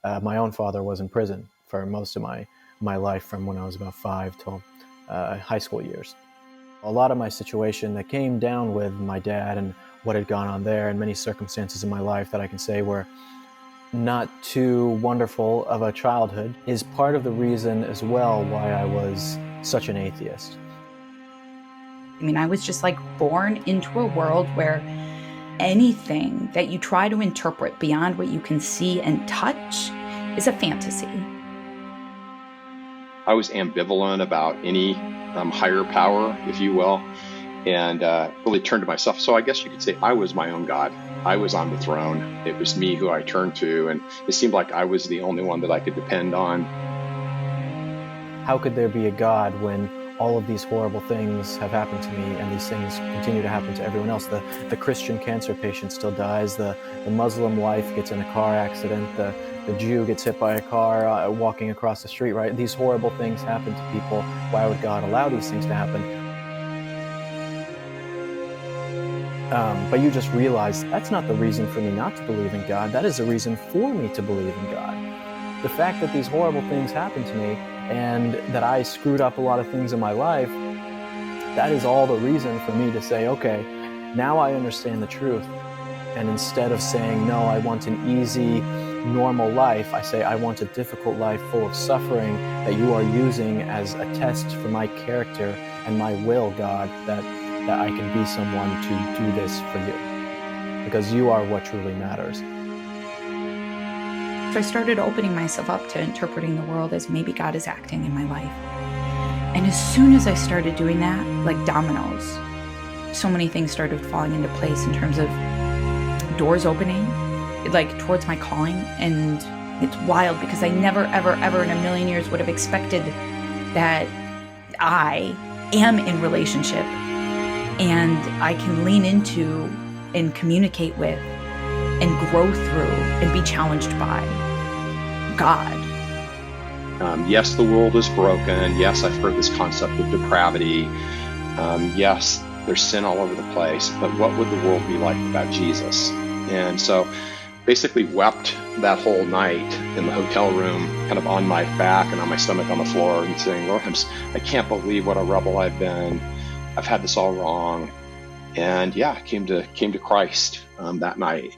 My own father was in prison for most of my life, from when I was about 5 till high school years. A lot of my situation that came down with my dad and what had gone on there, and many circumstances in my life that I can say were not too wonderful of a childhood, is part of the reason as well why I was such an atheist. I mean, I was just like born into a world where anything that you try to interpret beyond what you can see and touch is a fantasy. I was ambivalent about any higher power, if you will, and really turned to myself. So I guess you could say I was my own God. I was on the throne. It was me who I turned to, and it seemed like I was the only one that I could depend on. How could there be a God when all of these horrible things have happened to me, and these things continue to happen to everyone else? The Christian cancer patient still dies, the Muslim wife gets in a car accident, the Jew gets hit by a car walking across the street, right? These horrible things happen to people. Why would God allow these things to happen? But you just realize that's not the reason for me not to believe in God. That is the reason for me to believe in God. The fact that these horrible things happen to me and that I screwed up a lot of things in my life, that is all the reason for me to say, okay, now I understand the truth. And instead of saying, no, I want an easy, normal life, I say, I want a difficult life full of suffering that you are using as a test for my character and my will, God, that I can be someone to do this for you, because you are what truly matters. So I started opening myself up to interpreting the world as maybe God is acting in my life. And as soon as I started doing that, like dominoes, so many things started falling into place in terms of doors opening, like towards my calling. And it's wild because I never, ever, ever in a million years would have expected that I am in relationship and I can lean into and communicate with and grow through and be challenged by God. Yes, the world is broken. Yes, I've heard this concept of depravity. Yes, there's sin all over the place. But what would the world be like without Jesus? And so basically wept that whole night in the hotel room, kind of on my back and on my stomach on the floor, and saying, Lord, I can't believe what a rebel I've been. I've had this all wrong. And yeah, came to Christ that night.